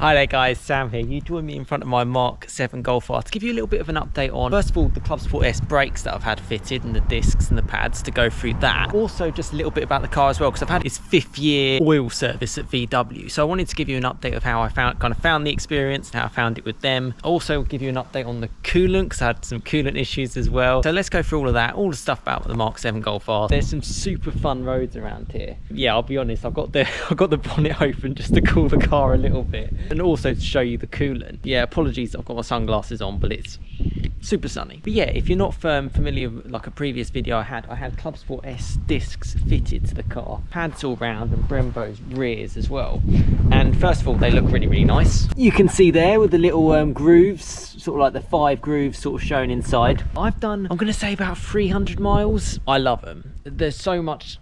Hi there guys, Sam here. You join me in front of my MK7 Golf R to give you a little bit of an update on, first of all, the Club Sport S brakes that I've had fitted and the discs and the pads, to go through that. Also just a little bit about the car as well, because I've had its 5th year oil service at VW. So I wanted to give you an update of how I found the experience and how I found it with them. Also give you an update on the coolant, because I had some coolant issues as well. So let's go through all of that, all the stuff about the MK7 Golf R. There's some super fun roads around here. Yeah, I'll be honest, I've got the bonnet open just to cool the car a little bit. And also to show you the coolant. Yeah, apologies, I've got my sunglasses on, but it's super sunny. But yeah, if you're not familiar with like a previous video I had Club Sport S discs fitted to the car, pads all round, and Brembo's rears as well. And first of all, they look really, really nice. You can see there with the little grooves, sort of like the 5 grooves sort of shown inside. I've done, I'm gonna say about 300 miles. I love them. They're so much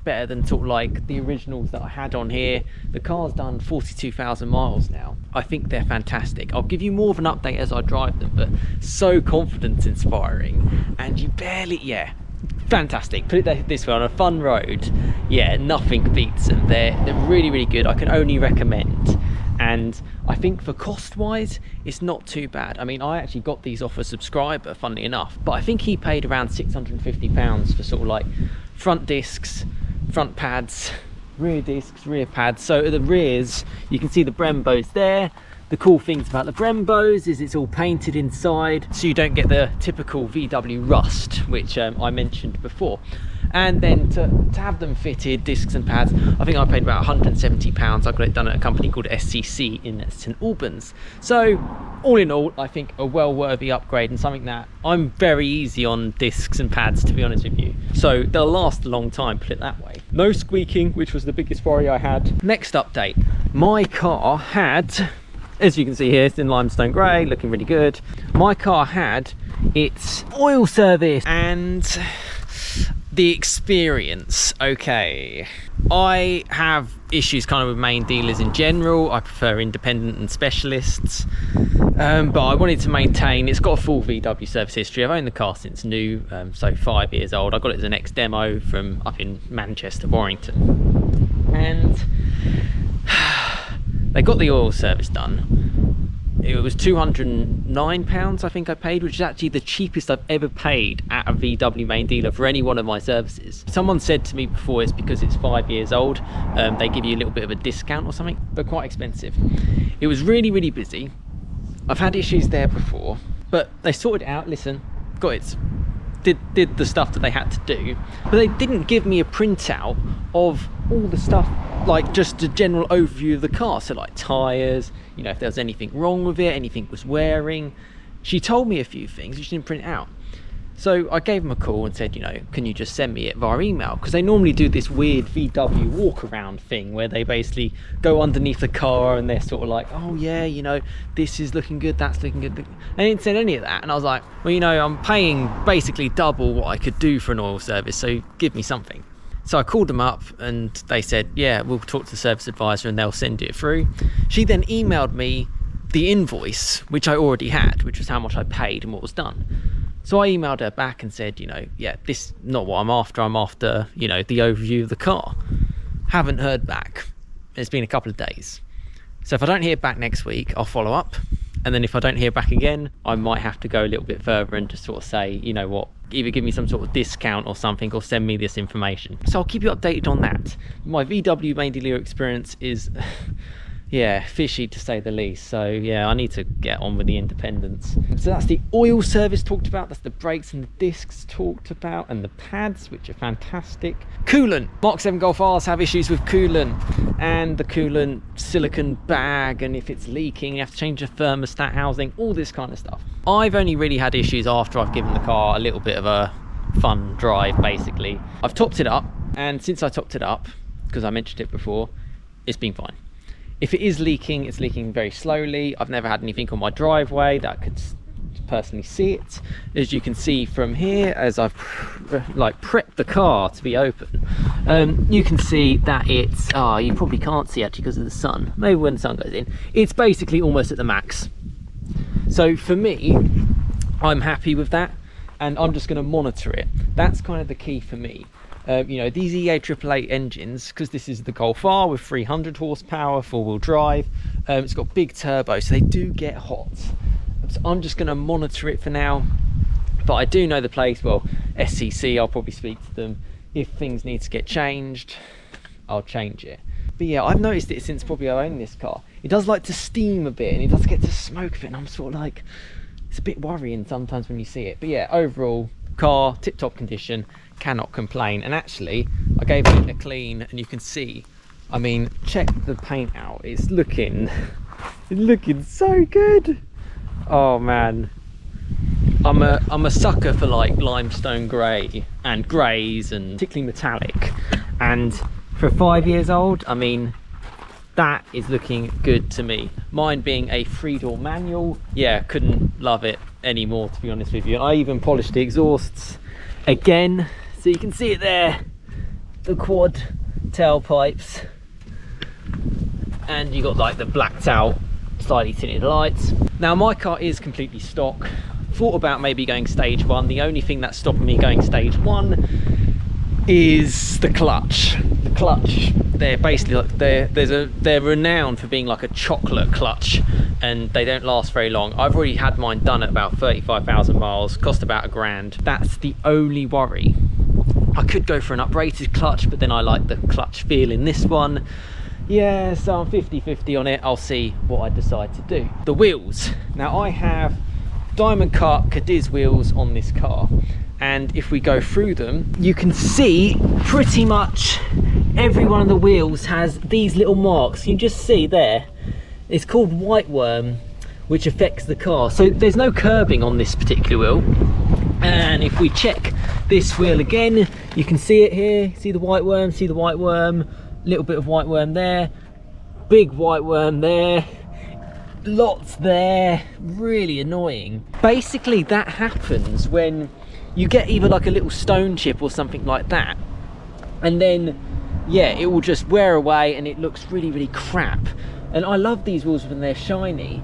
better than sort of like the originals that I had on here. The car's done 42,000 miles now. I think they're fantastic. I'll give you more of an update as I drive them, but so confidence inspiring, and you barely, yeah, fantastic. Put it this way, on a fun road, yeah, nothing beats them. They're really, really good. I can only recommend. And I think for cost wise, it's not too bad. I mean, I actually got these off a subscriber, funnily enough, but I think he paid around £650 for sort of like front discs, front pads, rear discs, rear pads. So at the rears, you can see the Brembos there. The cool things about the Brembos is it's all painted inside, so you don't get the typical VW rust, which I mentioned before. And then to have them fitted, discs and pads, I think I paid about £170. I got it done at a company called SCC in St Albans. So all in all, I think a well-worthy upgrade, and something that I'm very easy on discs and pads, to be honest with you. So they'll last a long time, put it that way. No squeaking, which was the biggest worry I had. Next update, my car had, as you can see here, it's in limestone grey, looking really good. My car had its oil service, and the experience, okay. I have issues kind of with main dealers in general. I prefer independent and specialists, but I wanted to maintain, it's got a full VW service history. I've owned the car since new, so 5 years old. I got it as an ex-demo from up in Manchester, Warrington, and they got the oil service done. It was £209 I think I paid, which is actually the cheapest I've ever paid at a VW main dealer for any one of my services. Someone said to me before it's because it's 5 years old, they give you a little bit of a discount or something, but quite expensive. It was really, really busy. I've had issues there before, but they sorted it out. Listen, got it. Did the stuff that they had to do, but they didn't give me a printout of all the stuff, like just a general overview of the car. So like tyres, you know, if there was anything wrong with it, anything was wearing. She told me a few things, she didn't print it out. So I gave them a call and said, you know, can you just send me it via email? Because they normally do this weird VW walk around thing where they basically go underneath the car and they're sort of like, oh yeah, you know, this is looking good, that's looking good. They didn't send any of that. And I was like, well, you know, I'm paying basically double what I could do for an oil service, so give me something. So I called them up and they said, yeah, we'll talk to the service advisor and they'll send it through. She then emailed me the invoice, which I already had, which was how much I paid and what was done. So I emailed her back and said, you know, yeah, this is not what I'm after, you know, the overview of the car. Haven't heard back. It's been a couple of days. So if I don't hear back next week, I'll follow up. And then if I don't hear back again, I might have to go a little bit further and just sort of say, you know what, either give me some sort of discount or something, or send me this information. So I'll keep you updated on that. My VW main dealer experience is, yeah, fishy to say the least. So yeah, I need to get on with the independence. So that's the oil service talked about, that's the brakes and the discs talked about, and the pads, which are fantastic. Coolant. MK7 Golf Rs have issues with coolant, and the coolant silicone bag, and if it's leaking you have to change the thermostat housing, all this kind of stuff. I've only really had issues after I've given the car a little bit of a fun drive, basically. I've topped it up, and since I topped it up, because I mentioned it before, it's been fine. If it is leaking, it's leaking very slowly. I've never had anything on my driveway that I could personally see it. As you can see from here, as I've like prepped the car to be open, you can see that it's, you probably can't see actually because of the sun. Maybe when the sun goes in, it's basically almost at the max. So for me, I'm happy with that, and I'm just going to monitor it. That's kind of the key for me. You know, these EA 888 engines, because this is the Golf R with 300 horsepower, four-wheel drive, it's got big turbo, so they do get hot. So I'm just going to monitor it for now, but I do know the place. Well, SCC, I'll probably speak to them. If things need to get changed, I'll change it. But yeah, I've noticed it since probably I own this car. It does like to steam a bit, and it does get to smoke a bit, and I'm sort of like, it's a bit worrying sometimes when you see it. But yeah, overall, car, tip-top condition, cannot complain. And actually, I gave it a clean, and you can see, I mean, check the paint out. It's looking so good. Oh man, I'm a sucker for like limestone grey and greys, and particularly metallic. And for 5 years old, I mean, that is looking good to me. Mine being a 3-door manual, yeah, couldn't love it anymore, to be honest with you. I even polished the exhausts again, so you can see it there, the quad tailpipes, and you got like the blacked out slightly tinted lights. Now my car is completely stock. Thought about maybe going stage 1. The only thing that's stopping me going stage 1 is the clutch. The clutch, they're basically like they're renowned for being like a chocolate clutch, and they don't last very long. I've already had mine done at about 35,000 miles, cost about £1,000. That's the only worry. I could go for an uprated clutch, but then I like the clutch feel in this one. Yeah, so I'm 50-50 on it. I'll see what I decide to do. The wheels. Now I have diamond cut Cadiz wheels on this car, and if we go through them, you can see pretty much every one of the wheels has these little marks. You just see there, it's called white worm, which affects the car. So there's no curbing on this particular wheel. And if we check this wheel again, you can see it here. See the white worm, see the white worm, little bit of white worm there, big white worm there, lots there, really annoying. Basically that happens when you get either like a little stone chip or something like that, and then yeah, it will just wear away and it looks really crap. And I love these wheels when they're shiny.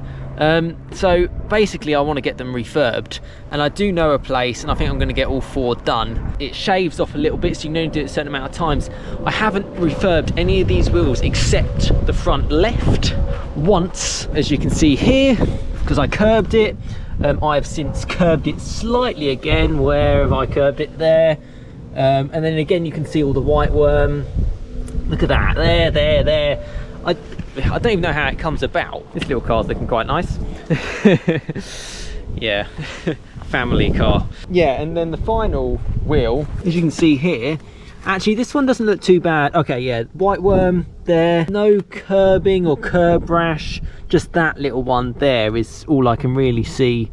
So basically I want to get them refurbed, and I do know a place, and I think I'm going to get all 4 done. It shaves off a little bit, so you can only do it a certain amount of times. I haven't refurbed any of these wheels except the front left once, as you can see here, because I curbed it. I have since curbed it slightly again. Where have I curbed it? There. And then again you can see all the white worm. Look at that, there. I don't even know how it comes about. This little car's looking quite nice. Yeah, family car. Yeah, and then the final wheel, as you can see here, actually this one doesn't look too bad. Okay, yeah, white worm there, no curbing or curb rash, just that little one there is all I can really see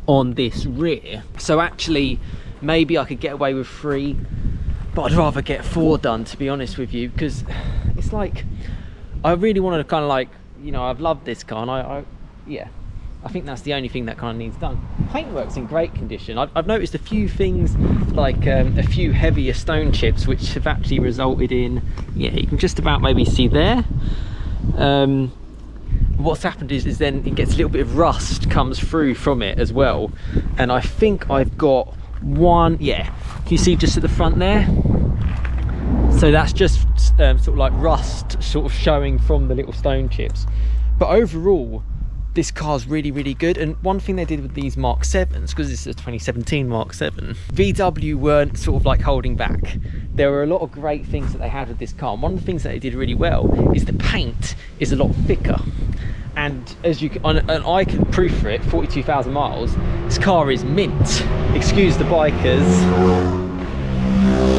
on this rear. So actually maybe I could get away with 3, but I'd rather get 4 done, to be honest with you, because it's like, I really wanted to kind of like, you know, I've loved this car, and yeah, I think that's the only thing that kind of needs done. Paintwork's in great condition. I've noticed a few things, like a few heavier stone chips, which have actually resulted in, yeah, you can just about maybe see there. What's happened is then it gets a little bit of rust comes through from it as well. And I think I've got one, yeah, can you see just at the front there? So that's just sort of like rust sort of showing from the little stone chips. But overall, this car's really good. And one thing they did with these Mark 7s, because this is a 2017 Mark 7, VW weren't sort of like holding back. There were a lot of great things that they had with this car, and one of the things that they did really well is the paint is a lot thicker. And as you can, and I can proof for it, 42,000 miles, this car is mint. Excuse the bikers.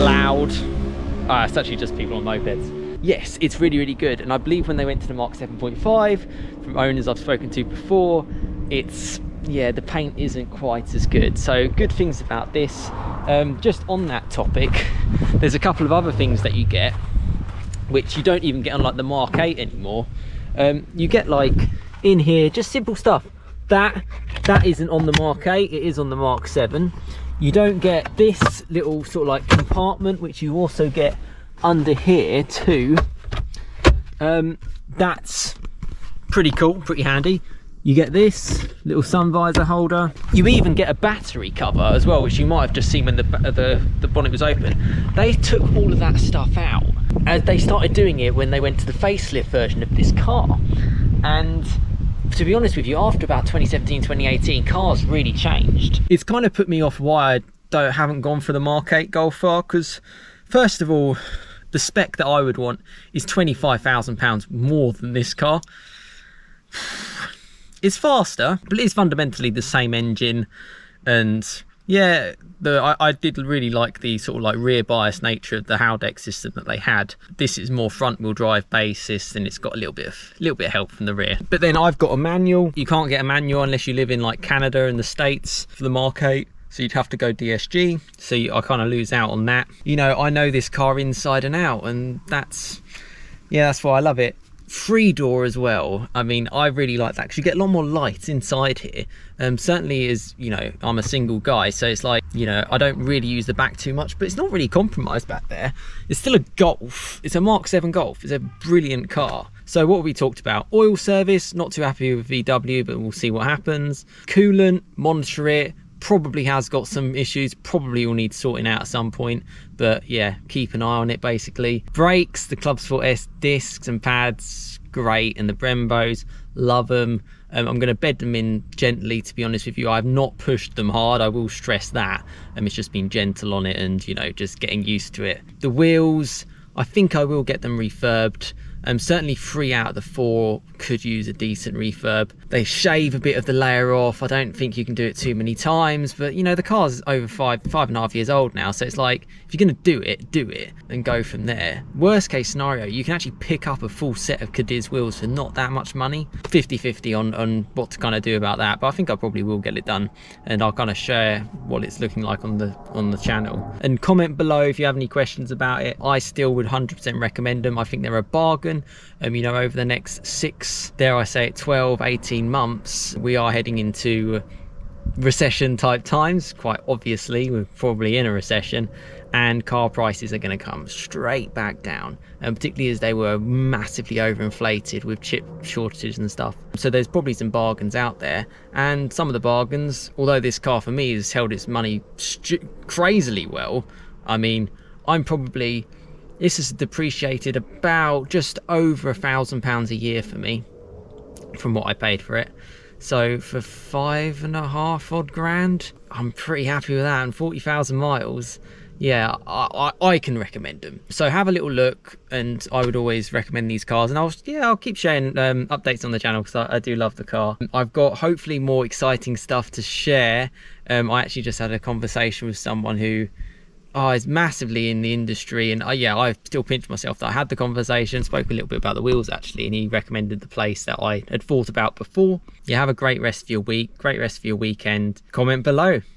Loud. It's actually just people on mopeds. Yes, it's really good. And I believe when they went to the Mark 7.5, from owners I've spoken to before, it's, yeah, the paint isn't quite as good. So good things about this. Just on that topic, there's a couple of other things that you get which you don't even get on like the Mark 8 anymore. You get like in here just simple stuff that isn't on the Mark 8, it is on the Mark 7. You don't get this little sort of like compartment, which you also get under here too. That's pretty cool, pretty handy. You get this little sun visor holder. You even get a battery cover as well, which you might have just seen when the bonnet was open. They took all of that stuff out as they started doing it when they went to the facelift version of this car. And to be honest with you, after about 2017, 2018, cars really changed. It's kind of put me off why I haven't gone for the Mark 8 Golf R, because first of all, the spec that I would want is £25,000 more than this car. It's faster, but it's fundamentally the same engine. And yeah, I did really like the sort of like rear bias nature of the Haldex system that they had. This is more front wheel drive basis, and it's got a little bit of help from the rear. But then I've got a manual. You can't get a manual unless you live in like Canada and the States for the Mark 8. So you'd have to go DSG. So I kind of lose out on that. You know, I know this car inside and out, and that's why I love it. 3-door as well. I mean, I really like that because you get a lot more light inside here. Certainly is, you know, I'm a single guy, so it's like, you know, I don't really use the back too much, but it's not really compromised back there. It's still a Golf. It's a Mark 7 Golf. It's a brilliant car. So what we talked about, oil service, not too happy with VW, but we'll see what happens. Coolant, monitor it. Probably has got some issues, probably will need sorting out at some point, but yeah, keep an eye on it basically. Brakes, the Club Sport S discs and pads, great, and the Brembos, love them. I'm going to bed them in gently, to be honest with you. I've not pushed them hard, I will stress that. It's just been gentle on it and, you know, just getting used to it. The wheels, I think I will get them refurbed. Certainly 3 out of the 4 could use a decent refurb. They shave a bit of the layer off. I don't think you can do it too many times, but you know, the car's over 5.5 years old now, so it's like, if you're gonna do it and go from there. Worst case scenario, you can actually pick up a full set of Cadiz wheels for not that much money. 50-50 on what to kind of do about that, but I think I probably will get it done, and I'll kind of share what it's looking like on the channel. And comment below if you have any questions about it. I still would 100% recommend them. I think they're a bargain. You know, over the next 6, dare I say it, 12, 18 months, we are heading into recession type times. Quite obviously, we're probably in a recession, and car prices are going to come straight back down, and particularly as they were massively overinflated with chip shortages and stuff. So there's probably some bargains out there, and some of the bargains, although this car for me has held its money crazily well. I mean, this has depreciated about just over £1,000 a year for me from what I paid for it. So for 5.5 odd grand, I'm pretty happy with that. And 40,000 miles, yeah, I can recommend them. So have a little look, and I would always recommend these cars. And I'll keep sharing updates on the channel because I do love the car. I've got hopefully more exciting stuff to share. I actually just had a conversation with someone who is massively in the industry, and yeah, I still pinch myself that I had the conversation, spoke a little bit about the wheels actually, and he recommended the place that I had thought about before. Yeah, have a great rest of your week, great rest of your weekend. Comment below.